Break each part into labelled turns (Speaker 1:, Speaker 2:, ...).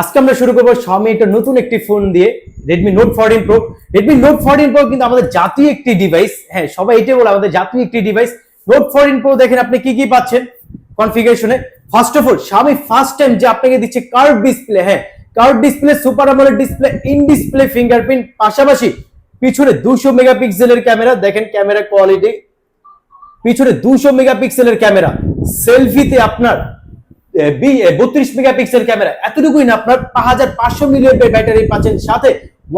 Speaker 1: আজকে আমরা শুরু করবো Xiaomi একটা নতুন একটি ফোন দিয়ে Redmi Note 14 Pro। Redmi Note 14 Pro কিন্তু আমাদের জাতীয় একটি ডিভাইস। হ্যাঁ, সবাই এটাই বলে আমাদের জাতীয় একটি ডিভাইস। Note 14 Pro দেখেন আপনি কি কি পাচ্ছেন কনফিগারেশনে। First of all Xiaomi first time যে আপনাকে দিচ্ছে কার্ভ ডিসপ্লে। হ্যাঁ, curve display, super AMOLED display, in display fingerprint, পাশাপাশি পিছনে 200 মেগাপিক্সেলের ক্যামেরা। দেখেন ক্যামেরা কোয়ালিটি, পিছনে 200 মেগাপিক্সেলের ক্যামেরা, সেলফিতে আপনার 32 মেগাপিক্সেল ক্যামেরা। এতটুকুই না, আপনার 5500 মিলিঅ্যাম্পিয়ার ব্যাটারি পাচ্ছেন, সাথে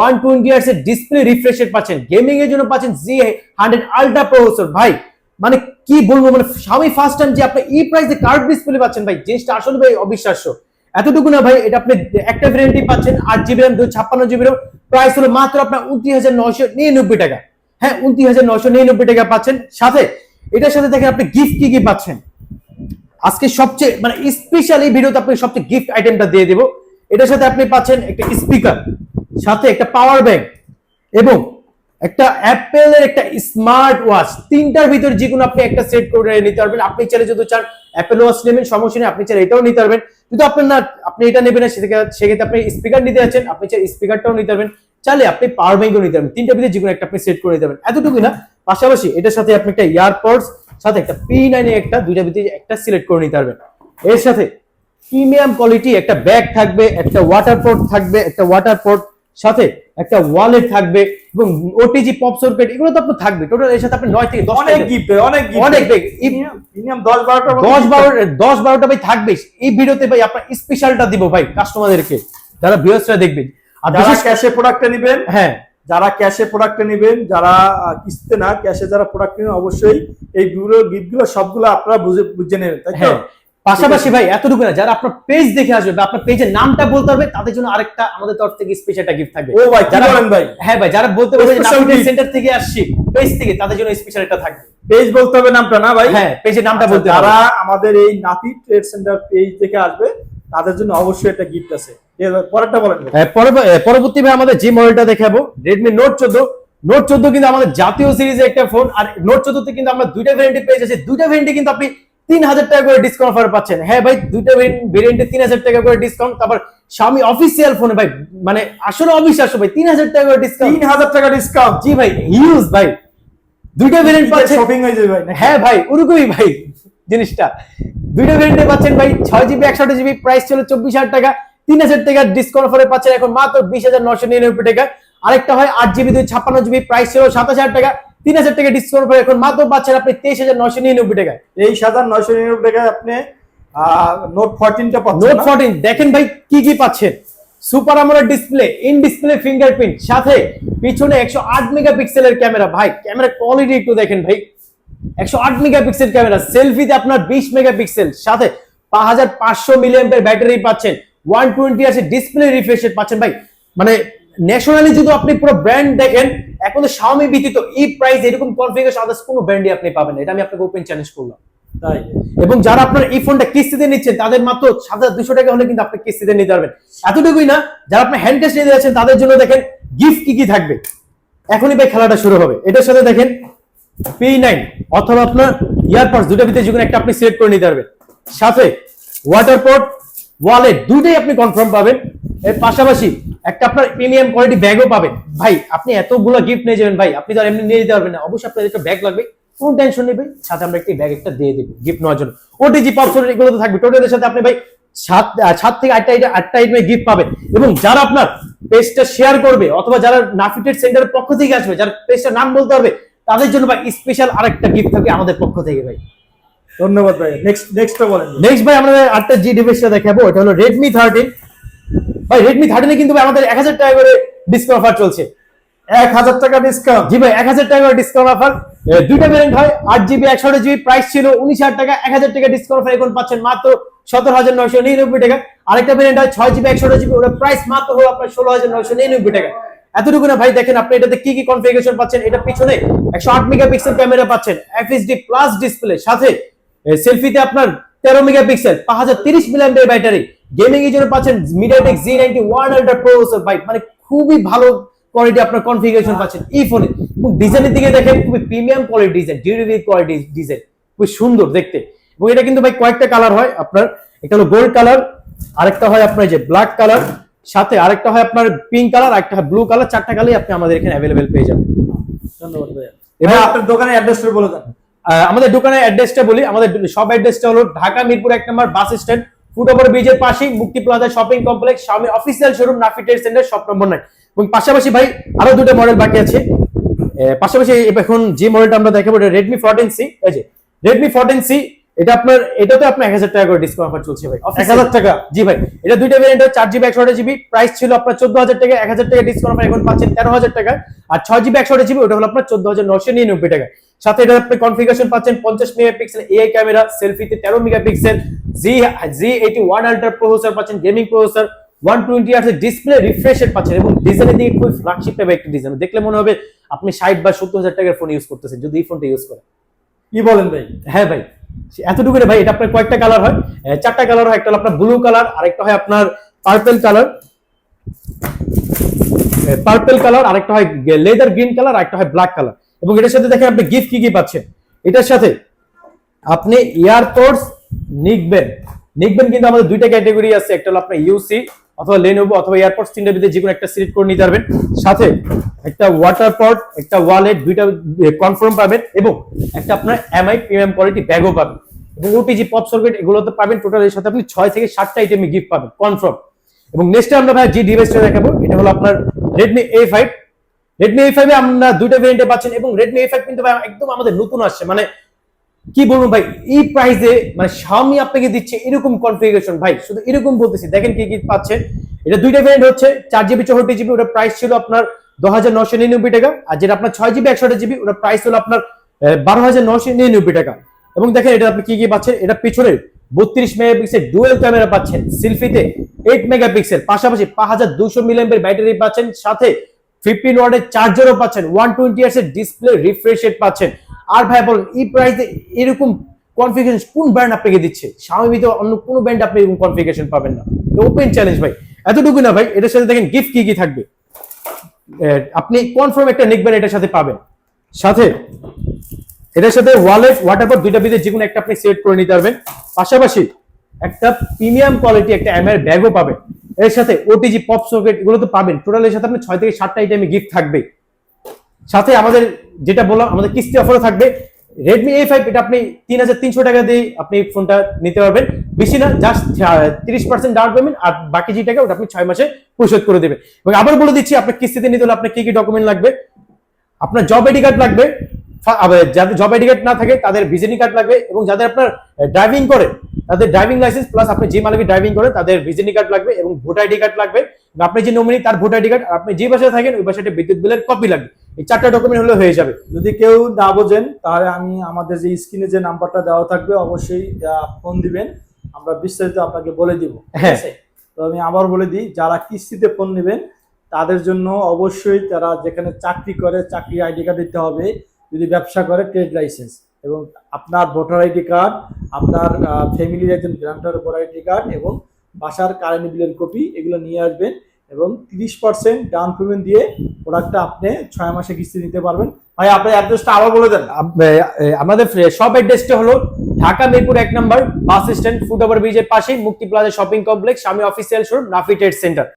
Speaker 1: 120 হার্টজ এর ডিসপ্লে রিফ্রেশ রেট পাচ্ছেন, গেমিং এর জন্য পাচ্ছেন Z100 আলট্রা প্রসেসর। ভাই মানে কি বলবো, মানে Xiaomi ফার্স্ট টাইম যে আপনি এই প্রাইসে কার্ভ ডিসপ্লে পাচ্ছেন, ভাই জিনিসটা আসলে ভাই অবিশ্বাস্য। এতটুকু না ভাই, এটা আপনি একটা ভ্যারিয়েন্টই পাচ্ছেন 8GB RAM 256GB RAM, price হলো মাত্র আপনার 29,999 টাকা। হ্যাঁ, 29,999 টাকা পাচ্ছেন। সাথে এটার সাথে দেখেন আপনি গিফট কি কি পাচ্ছেন। আজকে সবচেয়ে মানে স্পেশাল এই ভিডিওতে আপনি সবচেয়ে গিফট আইটেমটা দিয়ে দেব। এটার সাথে আপনি পাচ্ছেন একটা স্পিকার, সাথে একটা পাওয়ার ব্যাংক এবং একটা অ্যাপেলের একটা স্মার্ট ওয়াচ। তিনটার ভিতর যে কোনো আপনি একটা সেট করে নিতে পারবেন। আপনি চাইলে যদি চান অ্যাপেল ওয়াচ নেবেন, সমস্যা নেই, আপনি চাইলে এটাও নিতে পারবেন। যদি আপনার না, আপনি এটা নেবেন না, সেক্ষেত্রে আপনি স্পিকার নিতে যাচ্ছেন, আপনি চাইলে স্পিকারটাও নিতে পারবেন, চাইলে আপনি পাওয়ার ব্যাংকও নিতে পারবেন। তিনটার ভিতরে যে কোনো একটা আপনি সেট করে নিতে পারবেন। এতটুকুই না, পাশাপাশি এটার সাথে আপনি একটা ইয়ারপডস, সাথে একটা P9 এর একটা, দুইটার ভিতরে একটা সিলেক্ট করে নিতে পারবেন। এর সাথে প্রিমিয়াম কোয়ালিটি একটা ব্যাগ থাকবে, একটা ওয়াটারপ্রুফ থাকবে, একটা ওয়াটারপ্রুফ, সাথে একটা ওয়ালেট থাকবে এবং ওটিজি পপ সকেট, এগুলো তো আপনার থাকবে। টোটাল এর সাথে আপনি 9 থেকে 10
Speaker 2: অনেক গিফট, অনেক প্রিমিয়াম
Speaker 1: 10-12টা ভাই থাকবে। এই ভিডিওতে ভাই আপনার স্পেশালটা দিব ভাই কাস্টমারদেরকে, যারা ভিউয়ার্সরা দেখবেন। আর
Speaker 2: যারা ক্যাশে প্রোডাক্টটা নেবেন,
Speaker 1: হ্যাঁ
Speaker 2: যারা ক্যাশে প্রোডাক্টটা নেবেন, যারা কিস্তিতে না ক্যাশে যারা প্রোডাক্ট নেবেন, অবশ্যই এই গিফটগুলো সবগুলো আপনারা বুঝে নেবেন, তাই তো?
Speaker 1: পাশাপাশি ভাই এতটুকু না, যারা আপনার পেজ দেখে আসবে বা আপনার পেজের নামটা বলতে পারবে, তাদের জন্য আরেকটা আমাদের তরফ থেকে স্পেশাল একটা গিফট থাকবে।
Speaker 2: ও ভাই কি বলেন ভাই?
Speaker 1: হ্যাঁ ভাই, যারা বলতে পারবে যে নাফিটেড সেন্টার থেকে আসছি, পেজ থেকে, তাদের জন্য স্পেশাল একটা থাকবে।
Speaker 2: পেজ বলতে হবে নামটা না ভাই?
Speaker 1: হ্যাঁ, পেজের নামটা বলতে হবে।
Speaker 2: যারা আমাদের এই নাফি ট্রেড সেন্টার পেজ থেকে আসবে, তাদের জন্য অবশ্যই একটা গিফট আছে। পরেরটা বলেন ভাই।
Speaker 1: পরবর্তী ভাই আমাদের যে মডেলটা দেখাবো Redmi Note 14। Note 14 কিন্তু আমাদের জাতীয় সিরিজের একটা ফোন। আর Note 14 তে কিন্তু আমরা দুইটা ভ্যারিয়েন্টে পেয়ে যাচ্ছি। দুইটা ভ্যারিয়েন্টে কিন্তু আপনি 3000 টাকা করে ডিসকাউন্ট অফার পাচ্ছেন। হ্যাঁ ভাই, দুইটা ভেরিয়েন্টে 3000 টাকা করে ডিসকাউন্ট। তারপর Xiaomi অফিসিয়াল ফোনে ভাই, মানে আসলে অবিশ্বাস্য ভাই, 3000 টাকা করে ডিসকাউন্ট।
Speaker 2: 3000 টাকা ডিসকাউন্ট?
Speaker 1: জি ভাই, হিউজ ভাই। দুইটা ভেরিয়েন্ট পাচ্ছেন,
Speaker 2: শপিং হয়ে যাবে ভাই।
Speaker 1: হ্যাঁ ভাই, ওরকমই ভাই জিনিসটা। দুইটা ভেরিয়েন্টে পাচ্ছেন ভাই 6GB 128GB, প্রাইস ছিল 24,000 টাকা। 3000 টাকা ডিসকাউন্ট অফারে পাচ্ছেন এখন মাত্র 20,999 টাকা। আরেকটা হয় 8GB 256GB, প্রাইস ছিল 27,000 টাকা। 3000 টাকা ডিসকাউন্ট অফারে এখন মাত্র পাচ্ছেন আপনি 23,999 টাকা।
Speaker 2: 23,999 টাকায় আপনি নোট 14টা পাচ্ছেন।
Speaker 1: নোট 14 দেখেন ভাই কি কি পাচ্ছেন। Super AMOLED display, in display fingerprint, সাথে পিছনে 108 মেগাপিক্সেলের ক্যামেরা। ভাই ক্যামেরা কোয়ালিটি একটু দেখেন ভাই, 108 মেগাপিক্সেল ক্যামেরা, সেলফিতে আপনার 20 মেগাপিক্সেল, সাথে 5500 মিলিঅ্যাম্পিয়ার ব্যাটারি পাচ্ছেন, 120 হার্টজ ডিসপ্লে রিফ্রেশ রেট পাচ্ছেন। ভাই মানে ন্যাশনালি যদি আপনি পুরো ব্র্যান্ড দেখেন, এখন তো Xiaomi ব্যতীত এই প্রাইস এরকম কনফিগারেশন আদার্স কোনো ব্র্যান্ডে আপনি পাবেন না। এটা আমি আপনাকে ওপেন চ্যালেঞ্জ করলাম।
Speaker 2: তাই,
Speaker 1: এবং যারা আপনার এই ফোনটা কিস্তিতে নিচ্ছেন, তাদের মাত্র 7,200 টাকা হলে কিন্তু আপনি কিস্তিতে নিতে পারবেন। এতটুকুই না, যারা আপনি হ্যান্ড ক্যাশ নিতে যাচ্ছেন, তাদের জন্য দেখেন গিফট কি কি থাকবে। এখনই ভাই খেলাটা শুরু হবে। এটার সাথে দেখেন P9 অথবা আপনার ইয়ারপডস, দুটোর ভিতরে যে কোনো একটা আপনি সিলেক্ট করে নিতে পারবেন। সাথে ওয়াটারপ্রুফ, ওয়ালেট, দুটোই আপনি কনফার্ম পাবেন। এর পাশাপাশি একটা আপনার প্রিমিয়াম কোয়ালিটি ব্যাগও পাবেন। ভাই আপনি এতগুলো গিফট নিয়ে যাবেন, ভাই আপনি তো আর এমনি নিয়ে যেতে পারবেন না, অবশ্যই আপনার একটা ব্যাগ লাগবে। কোনো টেনশন নেই ভাই, সাথে আমরা একটা ব্যাগ একটা দিয়ে দেবো গিফট নেওয়ার জন্য। ওটিজি পাসওয়ার্ড এগুলো তো থাকবে। টোটালের সাথে আপনি ভাই 7 থেকে 8টা আইটেমে গিফট পাবেন। এবং যারা আপনার পেজটা শেয়ার করবে অথবা যারা নাফিটেড সেন্টারের পক্ষ থেকে আসবে, যারা পেজটার নাম বলতে পারবে, তাদের জন্য ভাই স্পেশাল আরেকটা গিফট থাকবে আমাদের পক্ষ থেকে ভাই।
Speaker 2: ধন্যবাদ ভাই। নেক্সটটা বলেন।
Speaker 1: নেক্সট ভাই আমরা আরেকটা জি ডিভাইসটা দেখাবো। এটা হলো Redmi 13। ভাই Redmi 13 এ কিন্তু ভাই আমাদের 1000 টাকা করে ডিসকাউন্ট অফার চলছে।
Speaker 2: 1000 টাকা ডিসকাউন্ট?
Speaker 1: জি ভাই, 1000 টাকা করে ডিসকাউন্ট অফার। দুইটা ভেরিয়েন্ট হয়, 8GB 128GB, প্রাইস ছিল 19,000 টাকা। 1000 টাকা ডিসকাউন্ট অফার এখন পাচ্ছেন মাত্র 17,999 টাকা। আরেকটা ভেরিয়েন্ট হয় 6GB 128GB, ওটা প্রাইস মাত্র হলো আপনার 16,999 টাকা। এতটুকু না ভাই, দেখেন আপনি এটাতে কি কি কনফিগারেশন পাচ্ছেন। এটা পিছনে 108 মেগাপিক্সেল ক্যামেরা পাচ্ছেন, FHD প্লাস ডিসপ্লে, সাথে সেলফিতে আপনার 13 মেগাপিক্সেল, 5030 মিলিঅ্যাম্পিয়ার ব্যাটারি, গেমিং এর জন্য পাচ্ছেন MediaTek Z91 আলট্রা প্রসেসর। ভাই মানে খুবই ভালো কোয়ালিটি আপনার কনফিগারেশন পাচ্ছেন এই ফোনে। এবং ডিজাইনের দিকে দেখেন, খুবই premium quality design, durable quality design, খুব সুন্দর দেখতে। এবং এটা কিন্তু ভাই কয়েকটা কালার হয় আপনার। একটা হলো গোল্ড কালার, আরেকটা হয় আপনার যে ব্ল্যাক কালার, সাথে আরেকটা হয় আপনার পিঙ্ক কালার, আরেকটা হয় ব্লু কালার। চারটা কালারই আপনি আমাদের এখানে অ্যাভেলেবেল পেয়ে যাবেন।
Speaker 2: ধন্যবাদ ভাইয়া।
Speaker 1: এবার
Speaker 2: এবার আপনার দোকানের অ্যাড্রেসটা বলে দেন।
Speaker 1: আমাদের দোকানের অ্যাড্রেসটা বলি। আমাদের সব অ্যাড্রেসটা হলো ঢাকা মিরপুর 1 নম্বর বাস স্ট্যান্ড, ফুটওভার ব্রিজের পাশেই মুক্তি plaza shopping complex, Xiaomi official showroom, Nafi trade centre, shop number 9। এবং পাশাপাশি ভাই আরো দুটো মডেল বাকি আছে। পাশাপাশি এখন যে মডেলটা আমরা দেখাবো এটা Redmi 14C। এই যে Redmi 14C, এটা আপনার এটাতে আপনার 1000 টাকা করে ডিসকাউন্ট অফার চলছে ভাই।
Speaker 2: 1000 টাকা?
Speaker 1: জি ভাই, এটা দুইটা ভেরিয়েন্ট, 4GB 128GB, প্রাইস ছিল আপনার 14000 টাকা, 1000 টাকা ডিসকাউন্ট অফার এখন পাচ্ছেন 13000 টাকা। আর 6GB 128GB ওটা হলো আপনার 14999 টাকা। সাথে এটা আপনি কনফিগারেশন পাচ্ছেন 50 মেগাপিক্সেল এআই ক্যামেরা, সেলফিতে 13 মেগাপিক্সেল, Z81 আলট্রা প্রসেসর পাচ্ছেন, gaming processor, 120 hertz display refresh rate পাচ্ছেন। এবং ডিজাইনের দিকে খুব ফ্ল্যাগশিপ টাইপের একটা ডিজাইন, দেখলে মনে হবে আপনি 60 বা 70000 টাকার ফোন ইউজ করতেছেন যদি এই ফোনটা ইউজ করেন।
Speaker 2: কি বলেন ভাই?
Speaker 1: হ্যাঁ ভাই, এতটুকু ভাই। এটা আপনার কয়েকটা কালার হয়, 4টা কালার হয়। একটা হলো আপনার ব্লু কালার, আরেকটা হয় আপনার পার্পল কালার, আরেকটা হয় লেদার গ্রিন কালার, আরেকটা হয় ব্ল্যাক কালার। এবং এটার সাথে দেখেন আপনি গিফট কি কি পাচ্ছেন। এটার সাথে আপনি এয়ারপোর্টস নিকবেন কিন্তু আমাদের দুইটা ক্যাটাগরি আছে, একটা হলো আপনার ইউসি অথবা লেনোভো অথবা এয়ারপোর্টস, তিনটার ভিতরে যে কোনো একটা সিলেক্ট করে নিতে পারবেন। সাথে একটা ওয়াটার পট, একটা ওয়ালেট, দুইটা কনফার্ম পাবেন এবং একটা আপনার এমআই প্রিমিয়াম কোয়ালিটি ব্যাগও পাবেন। এবং ওটিজি পপ সকেট এগুলো তো পাবেন। টোটাল এর সাথে আপনি 6 থেকে 7টা আইটেমে গিফট পাবেন কনফার্ম। এবং নেক্সট আমরা ভাই যে ডিভাইসটা দেখাবো এটা হলো আপনার Redmi A5। Redmi A5 এ আমরা দুইটা ভেরিয়েন্টে পাচ্ছেন এবং Redmi A5 কিন্তু ভাই একদম আমাদের নতুন আসছে। মানে কি বলবো ভাই, এই প্রাইসে মানে Xiaomi আপনাকে দিচ্ছে এরকম কনফিগারেশন ভাই, শুধু এরকম বলতেছি। দেখেন কি কি পাচ্ছেন। এটা দুইটা ভেরিয়েন্ট হচ্ছে 4GB 64GB, ওটা প্রাইস ছিল আপনার 10999 টাকা। আর যেটা আপনার 6GB 128GB ওটা প্রাইস হলো আপনার 12999 টাকা। এবং দেখেন এটা আপনি কি কি পাচ্ছেন। এটা পিছনে 32 মেগাপিক্সেল ডুয়াল ক্যামেরা পাচ্ছেন, সেলফিতে 8 মেগাপিক্সেল, পাশাপাশি 5200 মিলিঅ্যাম্পিয়ার ব্যাটারি পাচ্ছেন, সাথে 15 ওয়াটের চার্জারও পাচ্ছেন, 120 হার্টজ ডিসপ্লে রিফ্রেশ রেট পাচ্ছেন। আর ভাই বলেন এই প্রাইসে এরকম কনফিগারেশন কোন ব্র্যান্ড আপনাকে দিচ্ছে? Xiaomi তো অন্য কোন ব্র্যান্ড আপনি এরকম কনফিগারেশন পাবেন না। ওপেন চ্যালেঞ্জ ভাই। এতটুকু না ভাই, এটার সাথে দেখেন গিফট কি কি থাকবে। আপনি কনফার্ম একটা নিকবেন এটার সাথে পাবেন। সাথে এটার সাথে ওয়ালেট, ওয়াটারপট, দুইটা ভিতরে যে কোনো একটা আপনি সিলেক্ট করে নিতে পারবেন। পাশাপাশি একটা প্রিমিয়াম কোয়ালিটি একটা এমআই ব্যাগও পাবেন। এর সাথে ওটিজি পপ সকেট এগুলো তো পাবেন। টোটাল এর সাথে আপনি 6 থেকে 7টা আইটেমে গিফট থাকবে। সাথে আমাদের যেটা বললাম আমাদের কিস্তি অফারও থাকবে। Redmi A5 এটা আপনি 3300 টাকা দিয়ে আপনি ফোনটা নিতে পারবেন। বেশি না, জাস্ট 30% ডাউন পেমেন্ট, আর বাকি যে টাকা ওটা আপনি 6 মাসে পরিশোধ করে দেবেন। এবং আবার বলে দিচ্ছি আপনার কিস্তিতে নিতে হলে আপনার কি কি ডকুমেন্ট লাগবে। আপনার জব আইডি কার্ড লাগবে, যাদের জব আইডি কার্ড না থাকে তাদের ভিজিটিং কার্ড লাগবে, এবং যাদের আপনার ড্রাইভিং করে তাদের ড্রাইভিং লাইসেন্স, প্লাস আপনি যে মালিকের ড্রাইভিং করেন তাদের ভিজিটিং কার্ড লাগবে, এবং ভোটার আইডি কার্ড লাগবে। আপনি যে নমিনি তার ভোটার আইডি কার্ড, আপনি যে বাসায় থাকেন ওই বাসাটা বিদ্যুৎ বিলের কপি লাগবে। এই 4টা ডকুমেন্ট হলে হয়ে যাবে।
Speaker 2: যদি কেউ না বোঝেন তাহলে আমি আমাদের যে স্ক্রিনে যে নাম্বারটা দেওয়া থাকবে অবশ্যই ফোন দিবেন, আমরা বিস্তারিত আপনাকে বলে দিব।
Speaker 1: হ্যাঁ।
Speaker 2: তো আমি আবার বলে দিই, যারা কিস্তিতে ফোন নেবেন তাদের জন্য অবশ্যই তারা যেখানে চাকরি করে চাকরি আইডি কার্ড দিতে হবে, যদি ব্যবসা করে ট্রেড লাইসেন্স, এবং আপনার ভোটার আইডি কার্ড, আপনার ফ্যামিলির একজন গ্রান্টার ভোটার আইডি কার্ড এবং বাসার কারেন্ট বিলের কপি, এগুলো নিয়ে আসবেন। এবং 30% ডাউন পেমেন্ট দিয়ে প্রোডাক্টটা আপনি 6 মাসে কিস্তি নিতে পারবেন। ভাই আপনার অ্যাড্রেসটা আবার বলে দেন।
Speaker 1: আমাদের সব অ্যাড্রেসটা হলো ঢাকা মিরপুর 1 নম্বর বাস স্ট্যান্ড, ফুটওভার ব্রিজের পাশেই মুক্তি plaza shopping complex, Xiaomi official showroom, Nafi trade centre.